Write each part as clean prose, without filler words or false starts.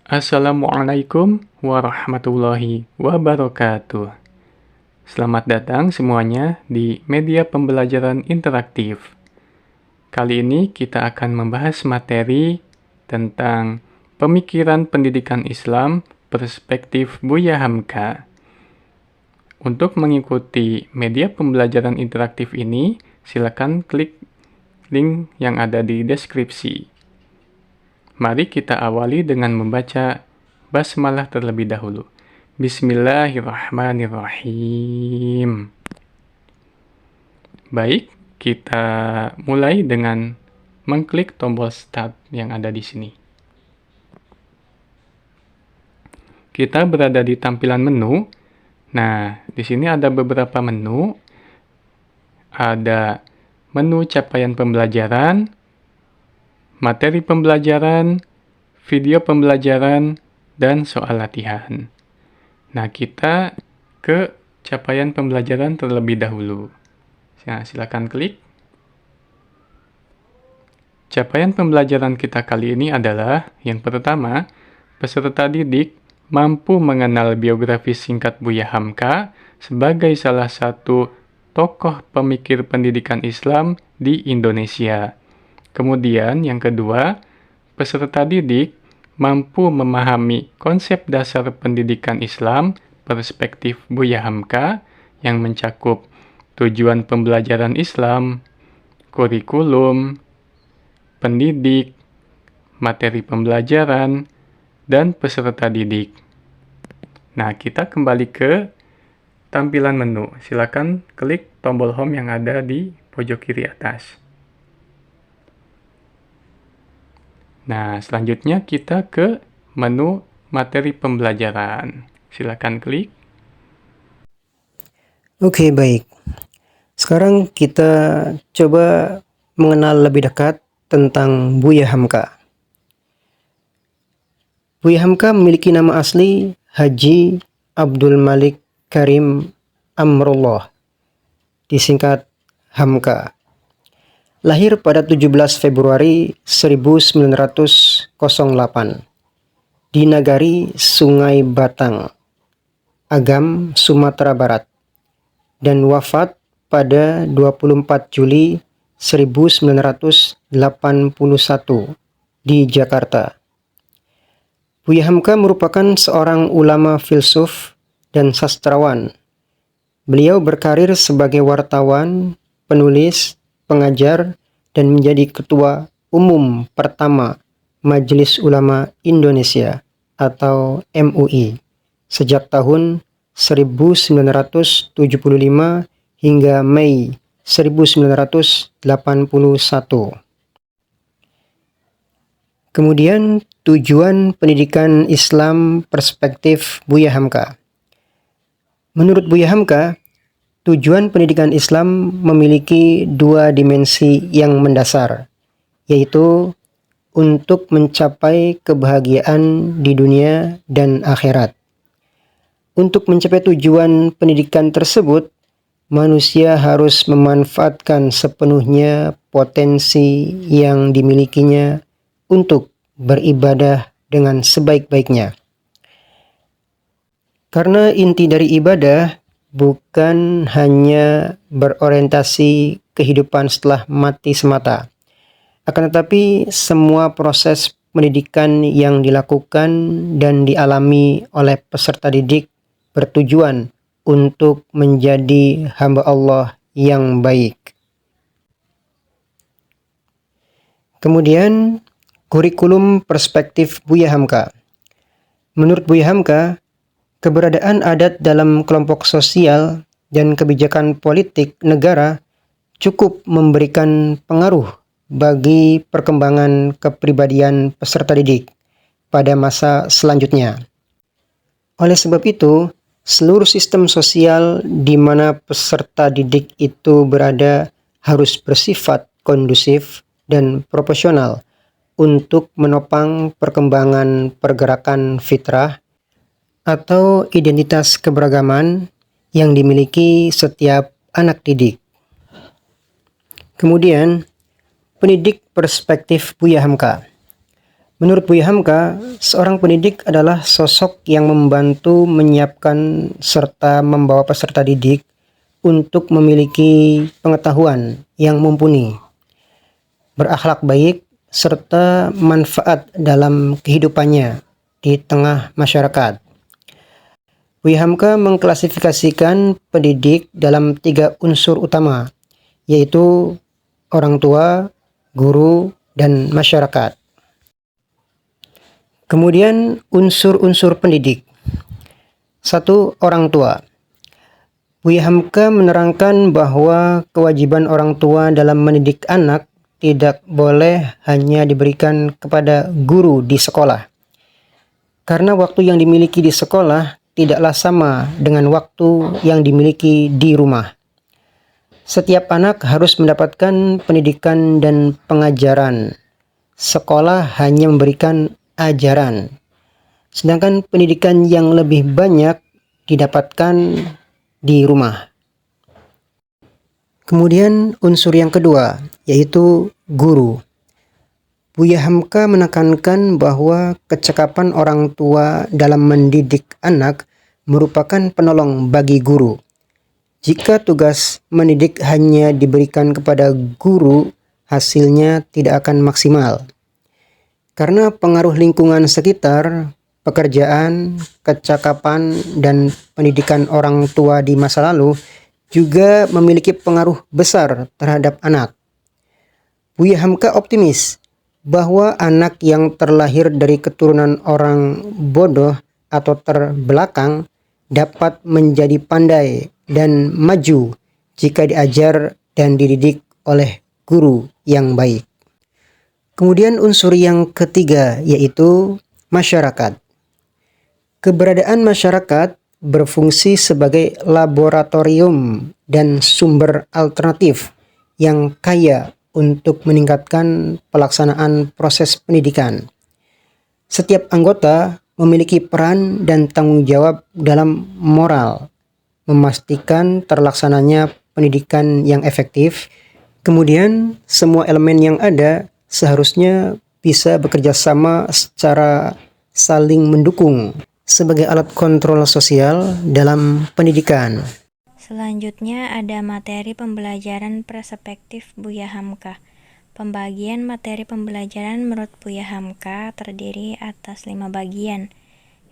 Assalamualaikum warahmatullahi wabarakatuh. Selamat datang semuanya di media pembelajaran interaktif. Kali ini kita akan membahas materi tentang pemikiran pendidikan Islam perspektif Buya Hamka. Untuk mengikuti media pembelajaran interaktif ini, silakan klik link yang ada di deskripsi. Mari kita awali dengan membaca basmalah terlebih dahulu. Bismillahirrahmanirrahim. Baik, kita mulai dengan mengklik tombol start yang ada di sini. Kita berada di tampilan menu. Nah, di sini ada beberapa menu. Ada menu capaian pembelajaran, materi pembelajaran, video pembelajaran, dan soal latihan. Nah, kita ke capaian pembelajaran terlebih dahulu. Nah, silakan klik. Capaian pembelajaran kita kali ini adalah, yang pertama, peserta didik mampu mengenal biografi singkat Buya Hamka sebagai salah satu tokoh pemikir pendidikan Islam di Indonesia. Kemudian yang kedua, peserta didik mampu memahami konsep dasar pendidikan Islam perspektif Buya Hamka yang mencakup tujuan pembelajaran Islam, kurikulum, pendidik, materi pembelajaran, dan peserta didik. Nah, kita kembali ke tampilan menu. Silakan klik tombol home yang ada di pojok kiri atas. Nah, selanjutnya kita ke menu materi pembelajaran. Silakan klik. Oke, baik. Sekarang kita coba mengenal lebih dekat tentang Buya Hamka. Buya Hamka memiliki nama asli Haji Abdul Malik Karim Amrullah, disingkat Hamka. Lahir pada 17 Februari 1908 di Nagari Sungai Batang, Agam, Sumatera Barat, dan wafat pada 24 Juli 1981 di Jakarta. Buya Hamka merupakan seorang ulama filsuf dan sastrawan. Beliau berkarir sebagai wartawan, penulis, pengajar, dan menjadi ketua umum pertama Majelis Ulama Indonesia atau MUI sejak tahun 1975 hingga Mei 1981. Kemudian tujuan pendidikan Islam perspektif Buya Hamka. Menurut Buya Hamka, tujuan pendidikan Islam memiliki dua dimensi yang mendasar, yaitu untuk mencapai kebahagiaan di dunia dan akhirat. Untuk mencapai tujuan pendidikan tersebut, manusia harus memanfaatkan sepenuhnya potensi yang dimilikinya untuk beribadah dengan sebaik-baiknya. Karena inti dari ibadah bukan hanya berorientasi kehidupan setelah mati semata, akan tetapi semua proses pendidikan yang dilakukan dan dialami oleh peserta didik bertujuan untuk menjadi hamba Allah yang baik. Kemudian, kurikulum perspektif Buya Hamka. Menurut Buya Hamka, keberadaan adat dalam kelompok sosial dan kebijakan politik negara cukup memberikan pengaruh bagi perkembangan kepribadian peserta didik pada masa selanjutnya. Oleh sebab itu, seluruh sistem sosial di mana peserta didik itu berada harus bersifat kondusif dan proporsional untuk menopang perkembangan pergerakan fitrah atau identitas keberagaman yang dimiliki setiap anak didik. Kemudian, pendidik perspektif Buya Hamka. Menurut Buya Hamka, seorang pendidik adalah sosok yang membantu menyiapkan serta membawa peserta didik untuk memiliki pengetahuan yang mumpuni, berakhlak baik, serta manfaat dalam kehidupannya di tengah masyarakat. Buya Hamka mengklasifikasikan pendidik dalam 3 unsur utama, yaitu orang tua, guru, dan masyarakat. Kemudian unsur-unsur pendidik. 1. Orang tua. Buya Hamka menerangkan bahwa kewajiban orang tua dalam mendidik anak tidak boleh hanya diberikan kepada guru di sekolah. Karena waktu yang dimiliki di sekolah tidaklah sama dengan waktu yang dimiliki di rumah. Setiap anak harus mendapatkan pendidikan dan pengajaran. Sekolah hanya memberikan ajaran, sedangkan pendidikan yang lebih banyak didapatkan di rumah. Kemudian unsur yang kedua, yaitu guru. Buya Hamka menekankan bahwa kecekapan orang tua dalam mendidik anak merupakan penolong bagi guru. Jika tugas mendidik hanya diberikan kepada guru, hasilnya tidak akan maksimal. Karena pengaruh lingkungan sekitar, pekerjaan, kecakapan, dan pendidikan orang tua di masa lalu juga memiliki pengaruh besar terhadap anak. Buya Hamka optimis bahwa anak yang terlahir dari keturunan orang bodoh atau terbelakang dapat menjadi pandai dan maju jika diajar dan dididik oleh guru yang baik. Kemudian unsur yang ketiga, yaitu masyarakat. Keberadaan masyarakat berfungsi sebagai laboratorium dan sumber alternatif yang kaya untuk meningkatkan pelaksanaan proses pendidikan. Setiap anggota memiliki peran dan tanggung jawab dalam moral, memastikan terlaksananya pendidikan yang efektif. Kemudian, semua elemen yang ada seharusnya bisa bekerja sama secara saling mendukung sebagai alat kontrol sosial dalam pendidikan. Selanjutnya ada materi pembelajaran perspektif Buya Hamka. Pembagian materi pembelajaran menurut Buya Hamka terdiri atas 5 bagian.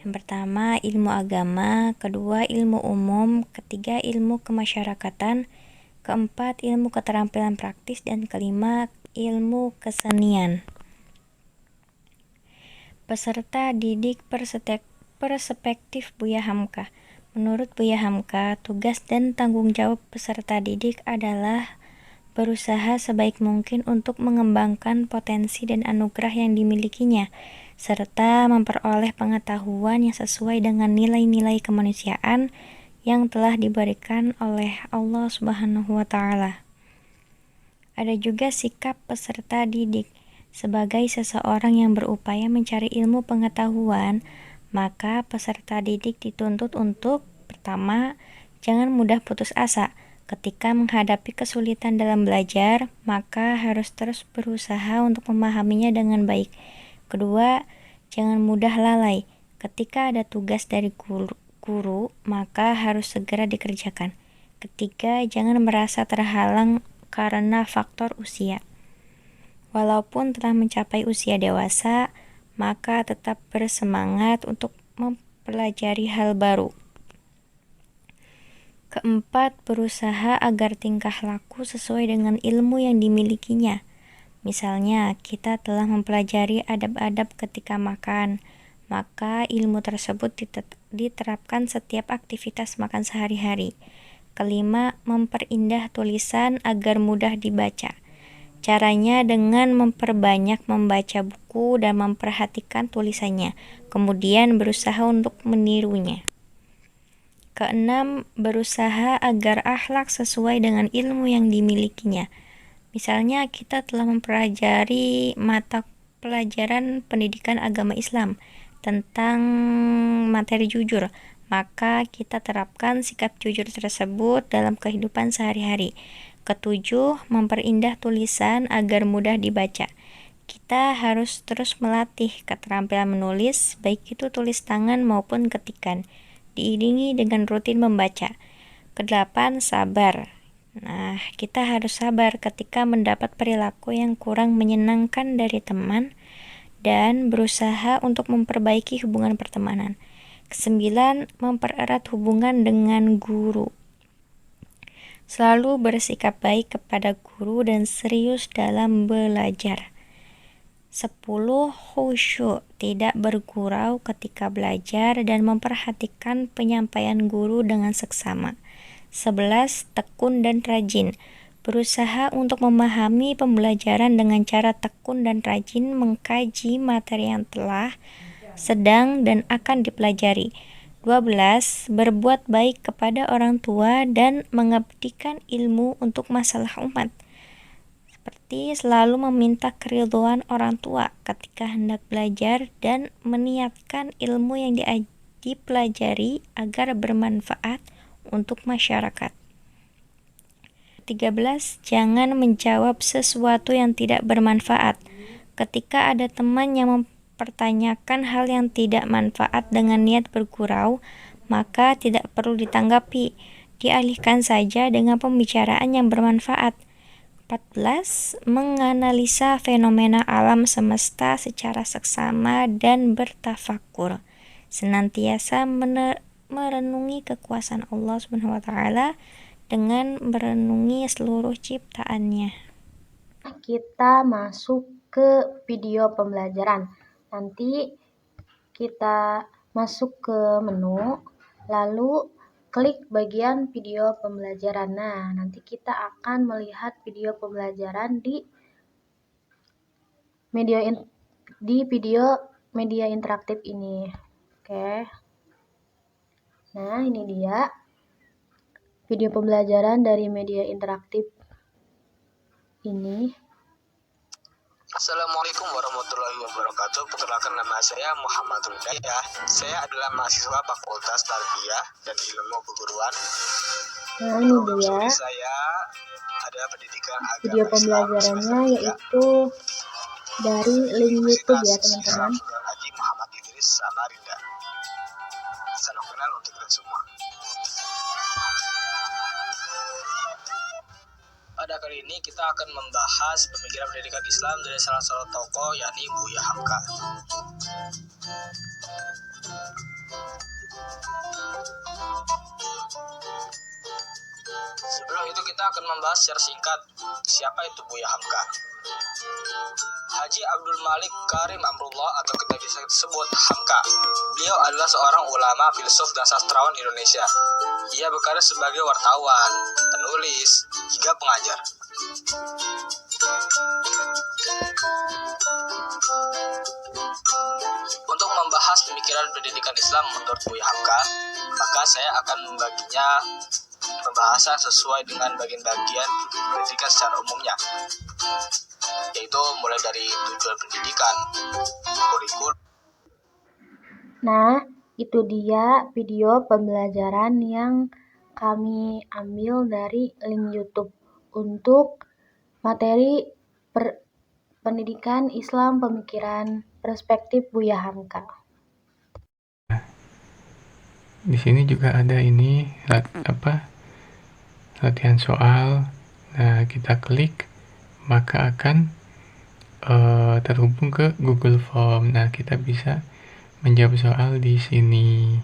Yang pertama ilmu agama, kedua ilmu umum, ketiga ilmu kemasyarakatan, keempat ilmu keterampilan praktis, dan kelima ilmu kesenian. Peserta didik perspektif Buya Hamka. Menurut Buya Hamka, tugas dan tanggung jawab peserta didik adalah berusaha sebaik mungkin untuk mengembangkan potensi dan anugerah yang dimilikinya, serta memperoleh pengetahuan yang sesuai dengan nilai-nilai kemanusiaan yang telah diberikan oleh Allah Subhanahu wa Ta'ala. Ada juga sikap peserta didik. Sebagai seseorang yang berupaya mencari ilmu pengetahuan, maka peserta didik dituntut untuk pertama, jangan mudah putus asa. Ketika menghadapi kesulitan dalam belajar, maka harus terus berusaha untuk memahaminya dengan baik. Kedua, jangan mudah lalai. Ketika ada tugas dari guru, maka harus segera dikerjakan. Ketiga, jangan merasa terhalang karena faktor usia. Walaupun telah mencapai usia dewasa, maka tetap bersemangat untuk mempelajari hal baru. Keempat, berusaha agar tingkah laku sesuai dengan ilmu yang dimilikinya. Misalnya, kita telah mempelajari adab-adab ketika makan, maka ilmu tersebut diterapkan setiap aktivitas makan sehari-hari. Kelima, memperindah tulisan agar mudah dibaca. Caranya dengan memperbanyak membaca buku dan memperhatikan tulisannya, kemudian berusaha untuk menirunya. Keenam, berusaha agar akhlak sesuai dengan ilmu yang dimilikinya. Misalnya, kita telah mempelajari mata pelajaran pendidikan agama Islam tentang materi jujur, maka kita terapkan sikap jujur tersebut dalam kehidupan sehari-hari. Ketujuh, memperindah tulisan agar mudah dibaca. kita harus terus melatih keterampilan menulis, baik itu tulis tangan maupun ketikan, diiringi dengan rutin membaca. Kedelapan, sabar. Nah, kita harus sabar ketika mendapat perilaku yang kurang menyenangkan dari teman dan berusaha untuk memperbaiki hubungan pertemanan. Kesembilan, mempererat hubungan dengan guru. Selalu bersikap baik kepada guru dan serius dalam belajar. 10. Khusyuk, tidak bergurau ketika belajar dan memperhatikan penyampaian guru dengan seksama. 11. Tekun dan rajin, berusaha untuk memahami pembelajaran dengan cara tekun dan rajin mengkaji materi yang telah, sedang, dan akan dipelajari. 12. Berbuat baik kepada orang tua dan mengabdikan ilmu untuk masalah umat, seperti selalu meminta keridhaan orang tua ketika hendak belajar dan meniatkan ilmu yang dipelajari agar bermanfaat untuk masyarakat. 13. Jangan menjawab sesuatu yang tidak bermanfaat. Ketika ada teman yang mempertanyakan hal yang tidak manfaat dengan niat bergurau, maka tidak perlu ditanggapi, dialihkan saja dengan pembicaraan yang bermanfaat. 14. Menganalisa fenomena alam semesta secara seksama dan bertafakur, senantiasa merenungi kekuasaan Allah SWT dengan merenungi seluruh ciptaannya. Kita masuk ke video pembelajaran. Nanti kita masuk ke menu, lalu klik bagian video pembelajaran. Nah, nanti kita akan melihat video pembelajaran di video media interaktif ini. Oke. Nah, ini dia video pembelajaran dari media interaktif ini. Assalamualaikum warahmatullahi wabarakatuh. Perkenalkan, nama saya Muhammad Hidayah. Saya adalah mahasiswa Fakultas Tarbiyah dan Ilmu Keguruan. Nah, ini dia Saya ada pendidikan agama video pembelajarannya, yaitu dari link YouTube ya teman-teman. Haji Muhammad Idris Samarinda. Salam kenal untuk kita semua. Pada kali ini kita akan membahas pemikiran pendidikan Islam dari salah satu tokoh, yakni Buya Hamka. Sebelum itu kita akan membahas secara singkat siapa itu Buya Hamka. Haji Abdul Malik Karim Amrullah atau kita bisa disebut Hamka. Beliau adalah seorang ulama, filsuf, dan sastrawan Indonesia. Ia bekerja sebagai wartawan, penulis, hingga pengajar. Untuk membahas pemikiran pendidikan Islam menurut Buya Hamka, maka saya akan membaginya pembahasan sesuai dengan bagian-bagian pendidikan secara umumnya, yaitu mulai dari tujuan pendidikan, kurikulum. Nah, itu dia video pembelajaran yang kami ambil dari link YouTube untuk materi pendidikan Islam pemikiran perspektif Buya Hamka. Di sini juga ada ini latihan soal. Nah, kita klik maka akan terhubung ke Google Form. Nah, kita bisa menjawab soal di sini.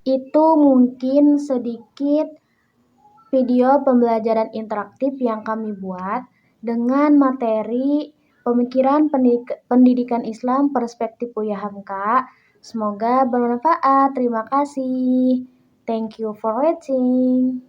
Itu mungkin sedikit video pembelajaran interaktif yang kami buat dengan materi pemikiran pendidikan Islam perspektif Buya Hamka. Semoga bermanfaat. Terima kasih. Thank you for watching.